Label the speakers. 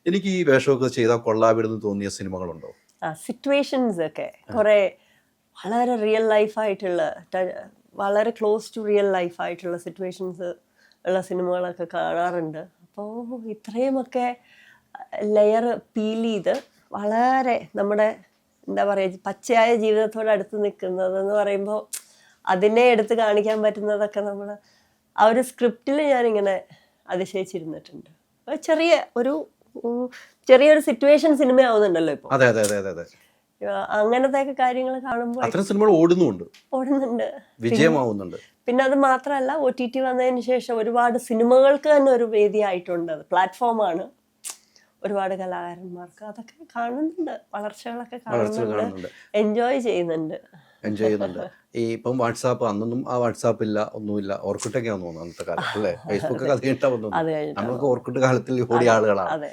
Speaker 1: എനിക്ക് ഈ വേഷമൊക്കെ ചെയ്താൽ കൊള്ളാവിടുന്ന് തോന്നിയ സിനിമകളുണ്ടോ?
Speaker 2: സിറ്റുവേഷൻസ് ഒക്കെ കുറേ വളരെ റിയൽ ലൈഫായിട്ടുള്ള വളരെ ക്ലോസ് ടു റിയൽ ലൈഫായിട്ടുള്ള സിറ്റുവേഷൻസ് ഉള്ള സിനിമകളൊക്കെ കാണാറുണ്ട്. അപ്പോൾ ഇത്രയുമൊക്കെ ലെയർ പീൽ ചെയ്ത് വളരെ നമ്മുടെ എന്താ പറയുക പച്ചയായ ജീവിതത്തോട് അടുത്ത് നിൽക്കുന്നതെന്ന് പറയുമ്പോൾ അതിനെ എടുത്ത് കാണിക്കാൻ പറ്റുന്നതൊക്കെ നമ്മൾ ആ ഒരു സ്ക്രിപ്റ്റിൽ ഞാനിങ്ങനെ അതിശയിച്ചിരുന്നിട്ടുണ്ട്. ചെറിയൊരു സിറ്റുവേഷൻ സിനിമ ആവുന്നുണ്ടല്ലോ ഇപ്പോൾ.
Speaker 1: അതെ അതെ അതെ അതെ.
Speaker 2: അങ്ങനത്തെ ഒക്കെ കാര്യങ്ങൾ കാണുമ്പോൾ
Speaker 1: അത്തരം സിനിമകൾ ഓടുന്നുണ്ട്, വിജയമാവുന്നുണ്ട്.
Speaker 2: പിന്നെ അത് മാത്രമല്ല OTT വന്നതിന് ശേഷം ഒരുപാട് സിനിമകൾക്ക് തന്നെ ഒരു വേദിയായിട്ടുണ്ട്. അത് പ്ലാറ്റ്ഫോമാണ്. ഒരുപാട് കലാകാരന്മാർക്ക് അതൊക്കെ കാണുന്നുണ്ട്, വളർച്ചകളൊക്കെ കാണുന്നുണ്ട്, എൻജോയ് ചെയ്യുന്നുണ്ട്.
Speaker 1: ഈ ഇപ്പം വാട്സാപ്പ്, അന്നൊന്നും ആ വാട്സാപ്പ് ഇല്ല, ഒന്നുമില്ല. ഓർക്കുട്ടൊക്കെയാന്ന് തോന്നുന്നു അന്നത്തെ കാലത്ത് അല്ലേ? ഫേസ്ബുക്ക് അത് കഴിഞ്ഞിട്ടാ വന്നു. നമ്മൾക്ക് ഓർക്കുട്ട് കാലത്തിൽ ഓടിയ ആളുകളാണ്.